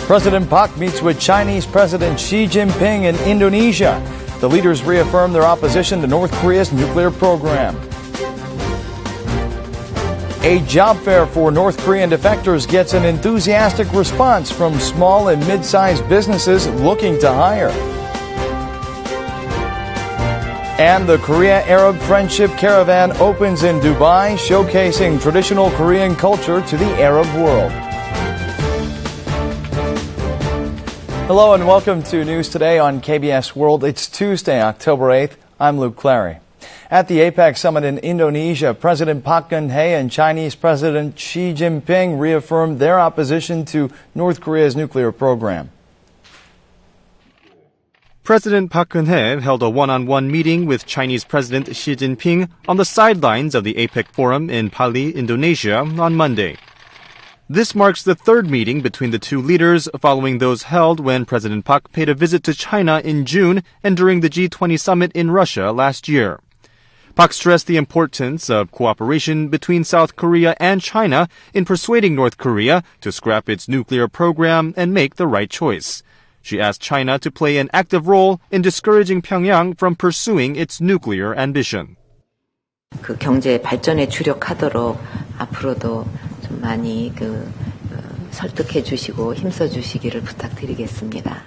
President Park meets with Chinese President Xi Jinping in Indonesia. The leaders reaffirm their opposition to North Korea's nuclear program. A job fair for North Korean defectors gets an enthusiastic response from small and mid-sized businesses looking to hire. And the Korea-Arab Friendship Caravan opens in Dubai, showcasing traditional Korean culture to the Arab world. Hello and welcome to News Today on KBS World. It's Tuesday, October 8th. I'm Luke Clary. At the APEC Summit in Indonesia, President Park Geun-hye and Chinese President Xi Jinping reaffirmed their opposition to North Korea's nuclear program. President Park Geun-hye held a one-on-one meeting with Chinese President Xi Jinping on the sidelines of the APEC Forum in Bali, Indonesia, on Monday. This marks the third meeting between the two leaders following those held when President Park paid a visit to China in June and during the G20 Summit in Russia last year. Park stressed the importance of cooperation between South Korea and China in persuading North Korea to scrap its nuclear program and make the right choice. She asked China to play an active role in discouraging Pyongyang from pursuing its nuclear ambition. 그 경제 발전에 주력하도록 앞으로도 좀 많이 설득해 주시고 힘써 주시기를 부탁드리겠습니다.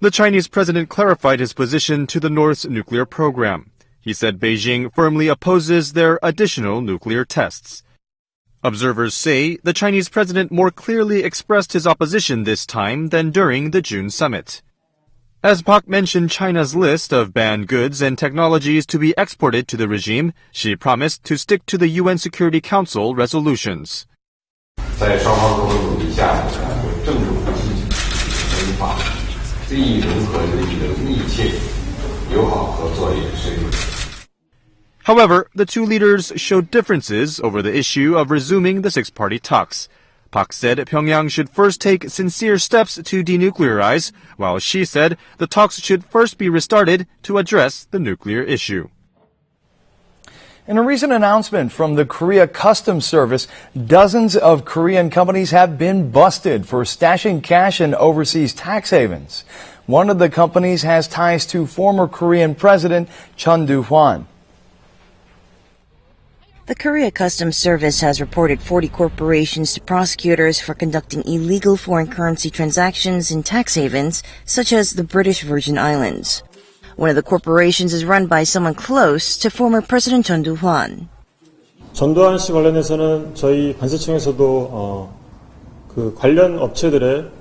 The Chinese president clarified his position to the North's nuclear program. He said Beijing firmly opposes their additional nuclear tests. Observers say the Chinese president more clearly expressed his opposition this time than during the June summit. As Park mentioned China's list of banned goods and technologies to be exported to the regime, she promised to stick to the UN Security Council resolutions. However, the two leaders showed differences over the issue of resuming the six-party talks. Park said Pyongyang should first take sincere steps to denuclearize, while Xi said the talks should first be restarted to address the nuclear issue. In a recent announcement from the Korea Customs Service, dozens of Korean companies have been busted for stashing cash in overseas tax havens. One of the companies has ties to former Korean President Chun Doo-hwan. The Korea Customs Service has reported 40 corporations to prosecutors for conducting illegal foreign currency transactions in tax havens, such as the British Virgin Islands. One of the corporations is run by someone close to former President Chun Doo-hwan. 전두환 씨 관련해서는 저희 관세청에서도 그 관련 업체들의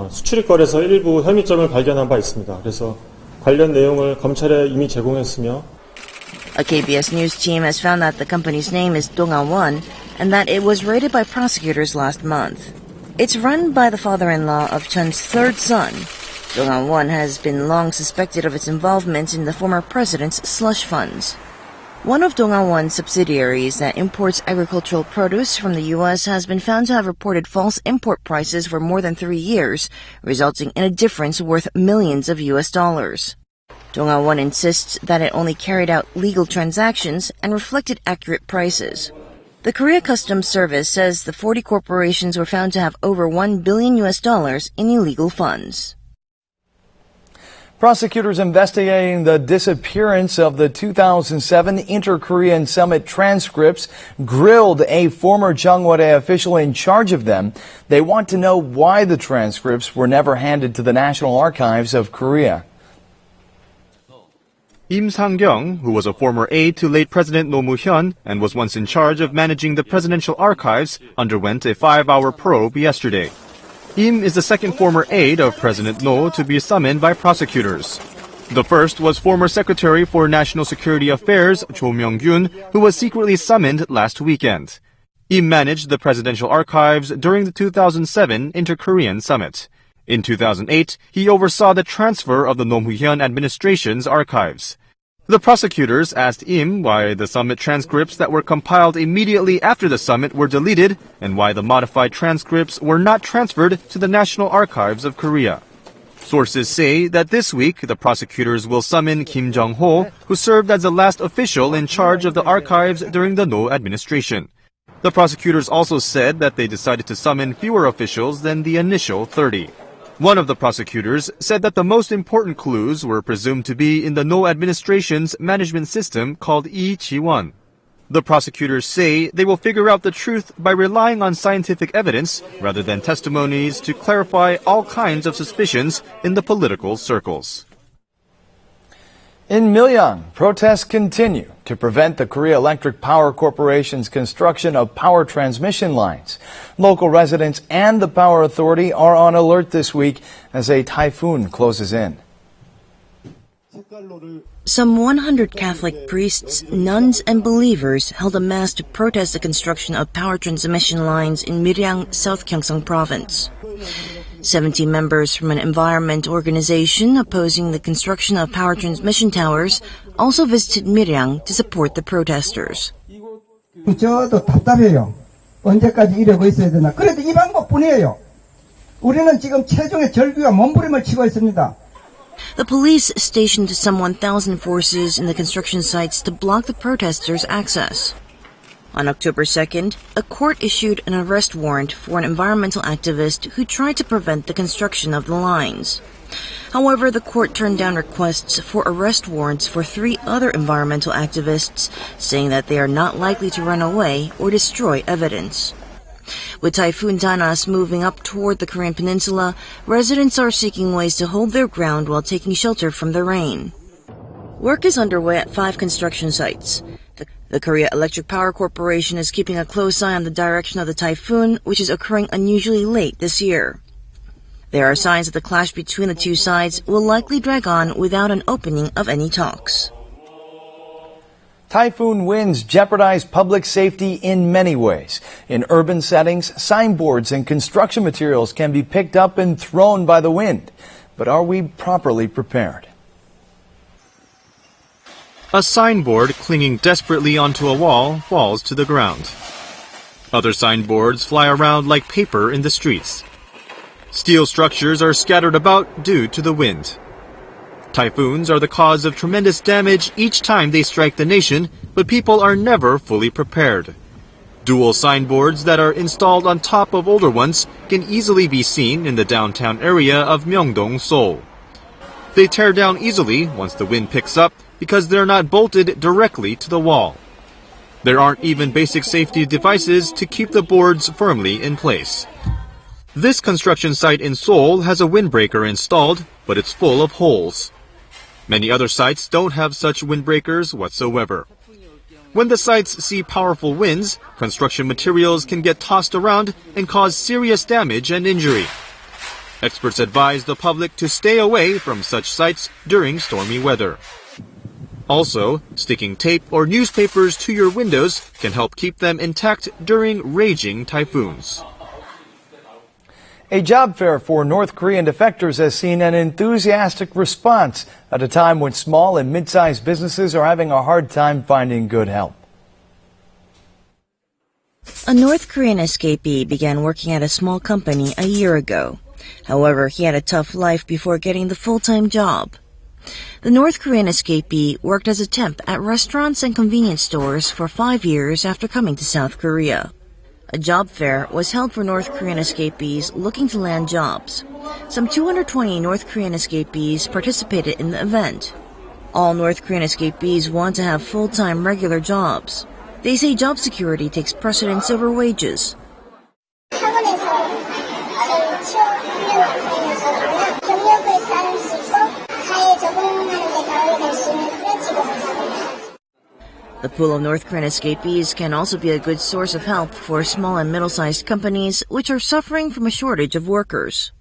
수출입거래에서 일부 혐의점을 발견한 바 있습니다. 그래서 관련 내용을 검찰에 이미 제공했으며. A KBS News team has found that the company's name is Dongwon and that it was raided by prosecutors last month. It's run by the father-in-law of Chun's third son. Dongwon has been long suspected of its involvement in the former president's slush funds. One of Dongwon's subsidiaries that imports agricultural produce from the U.S. has been found to have reported false import prices for more than 3 years, resulting in a difference worth millions of U.S. dollars. Dongwon insists that it only carried out legal transactions and reflected accurate prices. The Korea Customs Service says the 40 corporations were found to have over $1 billion in illegal funds. Prosecutors investigating the disappearance of the 2007 Inter-Korean Summit transcripts grilled a former Cheong Wa Dae official in charge of them. They want to know why the transcripts were never handed to the National Archives of Korea. Im Sang-kyung, who was a former aide to late President Roh Moo-hyun and was once in charge of managing the presidential archives, underwent a 5-hour probe yesterday. Im is the second former aide of President Roh to be summoned by prosecutors. The first was former Secretary for National Security Affairs Cho Myung-gyun, who was secretly summoned last weekend. Im managed the presidential archives during the 2007 Inter-Korean Summit. In 2008, he oversaw the transfer of the Roh Moo-hyun administration's archives. The prosecutors asked Im why the summit transcripts that were compiled immediately after the summit were deleted and why the modified transcripts were not transferred to the National Archives of Korea. Sources say that this week the prosecutors will summon Kim Jong-ho, who served as the last official in charge of the archives during the Roh administration. The prosecutors also said that they decided to summon fewer officials than the initial 30. One of the prosecutors said that the most important clues were presumed to be in the No administration's management system called Ji-won. The prosecutors say they will figure out the truth by relying on scientific evidence rather than testimonies to clarify all kinds of suspicions in the political circles. In Mylyang, protests continue to prevent the Korea Electric Power Corporation's construction of power transmission lines. Local residents and the Power Authority are on alert this week as a typhoon closes in. Some 100 Catholic priests, nuns, and believers held a mass to protest the construction of power transmission lines in Mylyang, South Gyeongsang Province. 70 members from an environment organization opposing the construction of power transmission towers also visited Mylyang to support the protesters. 저도 답답해요. 언제까지 이러고 있어야 되나. 그래도 이 방법뿐이에요. 우리는 지금 최종의 절규와 몸부림을 치고 있습니다. The police stationed some 1,000 forces in the construction sites to block the protesters' access. On October 2nd, a court issued an arrest warrant for an environmental activist who tried to prevent the construction of the lines. However, the court turned down requests for arrest warrants for 3 other environmental activists, saying that they are not likely to run away or destroy evidence. With Typhoon Danas moving up toward the Korean peninsula, residents are seeking ways to hold their ground while taking shelter from the rain. Work is underway at 5 construction sites. The Korea Electric Power Corporation is keeping a close eye on the direction of the typhoon, which is occurring unusually late this year. There are signs that the clash between the two sides will likely drag on without an opening of any talks. Typhoon winds jeopardize public safety in many ways. In urban settings, signboards and construction materials can be picked up and thrown by the wind. But are we properly prepared? A signboard clinging desperately onto a wall falls to the ground. Other signboards fly around like paper in the streets. Steel structures are scattered about due to the wind. Typhoons are the cause of tremendous damage each time they strike the nation, but people are never fully prepared. Dual signboards that are installed on top of older ones can easily be seen in the downtown area of Myeongdong, Seoul. They tear down easily once the wind picks up because they're not bolted directly to the wall. There aren't even basic safety devices to keep the boards firmly in place. This construction site in Seoul has a windbreaker installed, but it's full of holes. Many other sites don't have such windbreakers whatsoever. When the sites see powerful winds, construction materials can get tossed around and cause serious damage and injury. Experts advise the public to stay away from such sites during stormy weather. Also, sticking tape or newspapers to your windows can help keep them intact during raging typhoons. A job fair for North Korean defectors has seen an enthusiastic response at a time when small and mid-sized businesses are having a hard time finding good help. A North Korean escapee began working at a small company a year ago. However, he had a tough life before getting the full-time job. The North Korean escapee worked as a temp at restaurants and convenience stores for 5 years after coming to South Korea. A job fair was held for North Korean escapees looking to land jobs. Some 220 North Korean escapees participated in the event. All North Korean escapees want to have full-time regular jobs. They say job security takes precedence over wages. The pool of North Korean escapees can also be a good source of help for small and middle-sized companies which are suffering from a shortage of workers.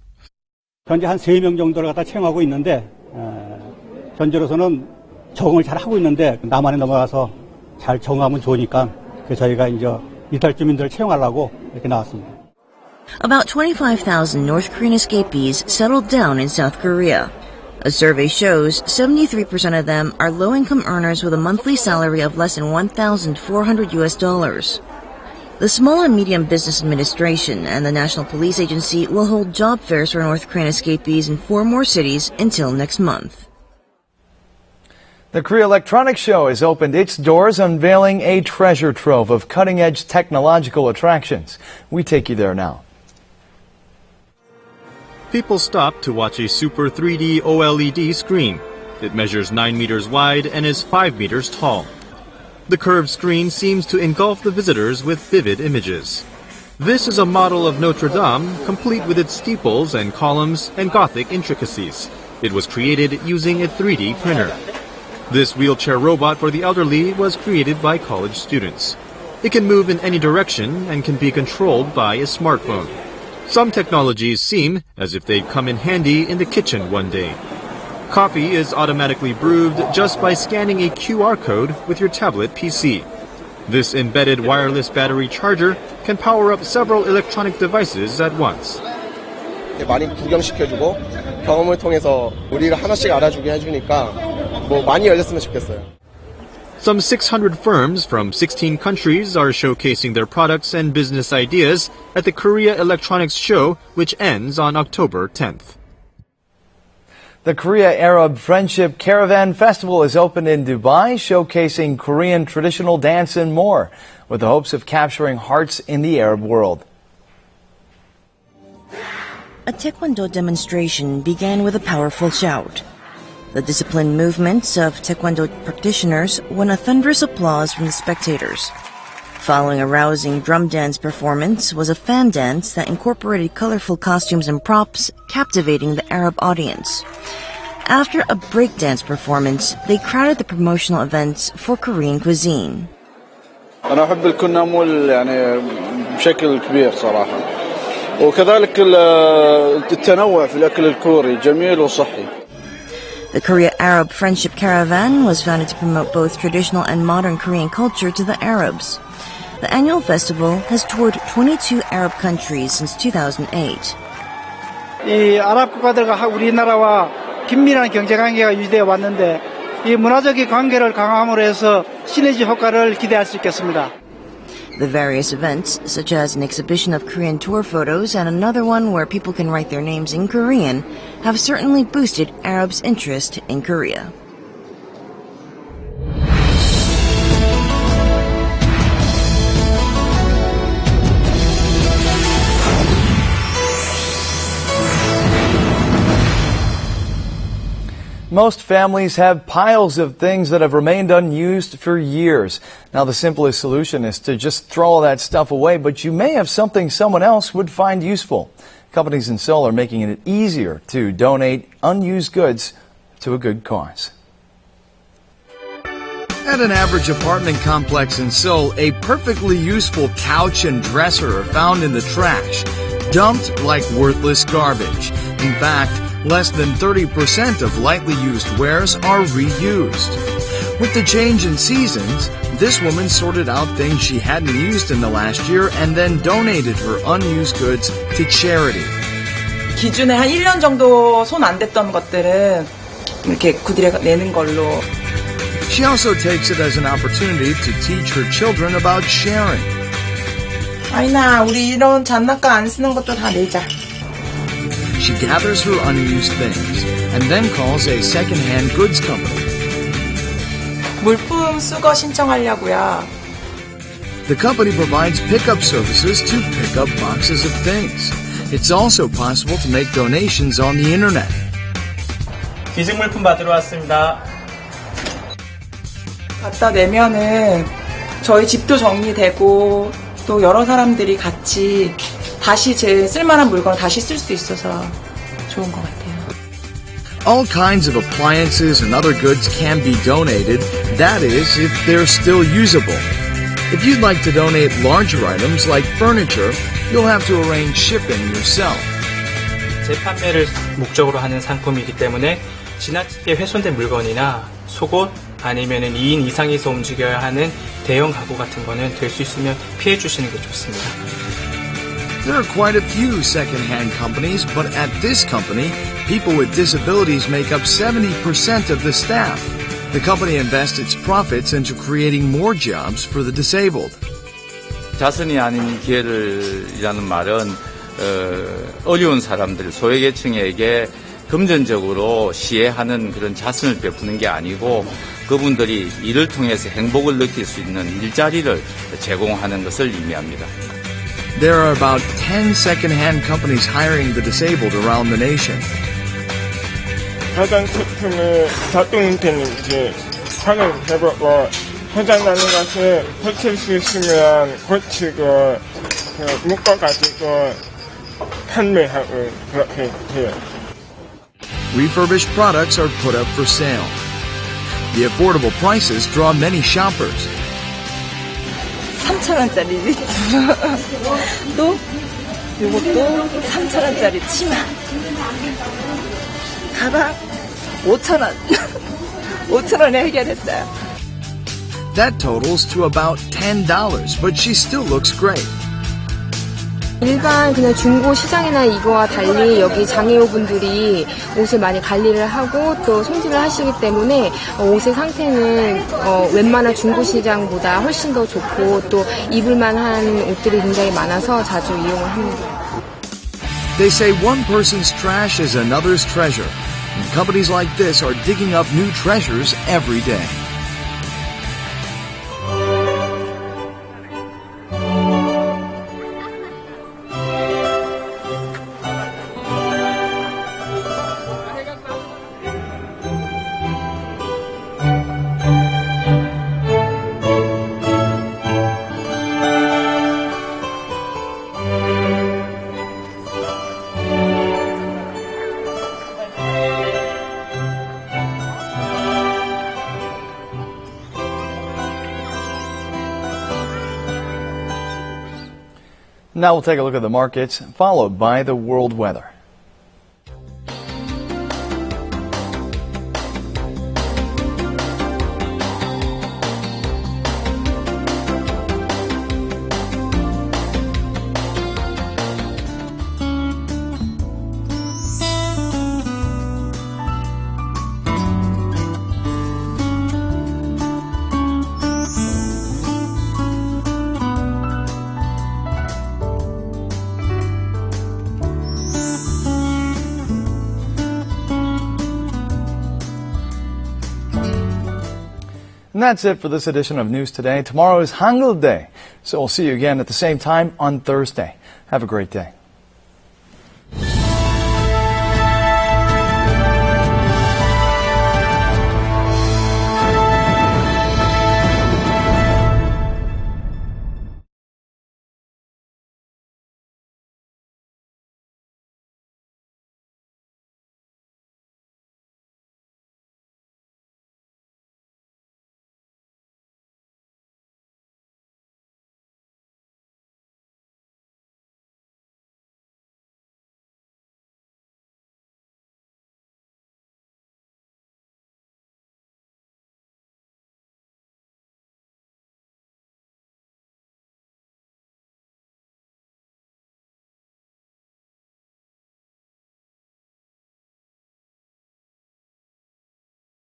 현재 한 3명 정도를 갖다 채용하고 있는데 현재로서는 적응을 잘 하고 있는데 남한에 넘어가서 잘 적응하면 좋으니까 저희가 이제 이탈 주민들을 채용하려고 이렇게 나왔습니다. About 25,000 North Korean escapees settled down in South Korea. A survey shows 73% of them are low-income earners with a monthly salary of less than $1,400. The Small and Medium Business Administration and the National Police Agency will hold job fairs for North Korean escapees in 4 more cities until next month. The Korea Electronics Show has opened its doors, unveiling a treasure trove of cutting-edge technological attractions. We take you there now. People stop to watch a super 3D OLED screen. It measures 9 meters wide and is 5 meters tall. The curved screen seems to engulf the visitors with vivid images. This is a model of Notre Dame, complete with its steeples and columns and Gothic intricacies. It was created using a 3D printer. This wheelchair robot for the elderly was created by college students. It can move in any direction and can be controlled by a smartphone. Some technologies seem as if they'd come in handy in the kitchen one day. Coffee is automatically brewed just by scanning a QR code with your tablet PC. This embedded wireless battery charger can power up several electronic devices at once. 많이 구경시켜주고 경험을 통해서 우리가 하나씩 알아주게 해주니까 많이 열렸으면 좋겠어요. Some 600 firms from 16 countries are showcasing their products and business ideas at the Korea Electronics Show, which ends on October 10th. The Korea-Arab Friendship Caravan Festival is opened in Dubai, showcasing Korean traditional dance and more, with the hopes of capturing hearts in the Arab world. A Taekwondo demonstration began with a powerful shout. The disciplined movements of Taekwondo practitioners won a thunderous applause from the spectators. Following a rousing drum dance performance was a fan dance that incorporated colorful costumes and props, captivating the Arab audience. After a breakdance performance, they crowded the promotional events for Korean cuisine. أنا أحب الكنامول يعني بشكل كبير صراحة. وكذلك التنوع في الأكل الكوري جميل وصحي. The Korea-Arab Friendship Caravan was founded to promote both traditional and modern Korean culture to the Arabs. The annual festival has toured 22 Arab countries since 2008. 이 아랍 국가들과 우리나라와 긴밀한 경제 관계가 유지되어 왔는데 이 문화적인 관계를 강화함으로 해서 시너지 효과를 기대할 수 있겠습니다. The various events, such as an exhibition of Korean tour photos and another one where people can write their names in Korean, have certainly boosted Arabs' interest in Korea. Most families have piles of things that have remained unused for years. Now, the simplest solution is to just throw all that stuff away, but you may have something someone else would find useful. Companies in Seoul are making it easier to donate unused goods to a good cause. At an average apartment complex in Seoul, a perfectly useful couch and dresser are found in the trash, dumped like worthless garbage. In fact, less than 30% of lightly used wares are reused. With the change in seasons, this woman sorted out things she hadn't used in the last year and then donated her unused goods to charity. 기준에 한 1년 정도 손 안 댔던 것들은 이렇게 구딜에 내는 걸로. She also takes it as an opportunity to teach her children about sharing. 아이나, 우리 이런 장난감 안 쓰는 것도 다 내자. She gathers her unused things and then calls a second-hand goods company. 물품 수거 신청하려고요. The company provides pickup services to pick up boxes of things. It's also possible to make donations on the internet. 기증물품 받으러 왔습니다. 갖다 내면은 저희 집도 정리되고 또 여러 사람들이 같이 다시 제 쓸만한 물건을 다시 쓸 수 있어서 좋은 것 같아요. All kinds of appliances and other goods can be donated. That is, if they're still usable. If you'd like to donate larger items like furniture, you'll have to arrange shipping yourself. 재판매를 목적으로 하는 상품이기 때문에 지나치게 훼손된 물건이나 속옷 아니면은 2인 이상이서 움직여야 하는 대형 가구 같은 거는 될 수 있으면 피해 주시는 게 좋습니다. There are quite a few second-hand companies, but at this company, people with disabilities make up 70% of the staff. The company invests its profits into creating more jobs for the disabled. 자선이 아닌 기회를이라는 말은 어려운 사람들, 소외계층에게 금전적으로 시해하는 그런 자선을 베푸는 게 아니고 그분들이 이를 통해서 행복을 느낄 수 있는 일자리를 제공하는 것을 의미합니다. There are about 10 second-hand companies hiring the disabled around the nation. 해당 제품의 작동되는지 확인해보고 해당하는 것을 고칠 수 있으면 고치고 묶어가지고 판매하고 그렇게 해요. Refurbished products are put up for sale. The affordable prices draw many shoppers. 3,000원짜리 또 이것도 3,000원짜리 치마 가방 5,000원 5,000원에 해결했어요. That totals to about $10, but she still looks great. 일반 그냥 중고 시장이나 이거와 달리 여기 장애우분들이 옷을 많이 관리를 하고 또 손질을 하시기 때문에 옷의 상태는 웬만한 중고 시장보다 훨씬 더 좋고 또 입을만한 옷들이 굉장히 많아서 자주 이용을 합니다. They say one person's trash is another's treasure. And companies like this are digging up new treasures every day. Now we'll take a look at the markets, followed by the world weather. And that's it for this edition of News Today. Tomorrow is Hangul Day, so we'll see you again at the same time on Thursday. Have a great day.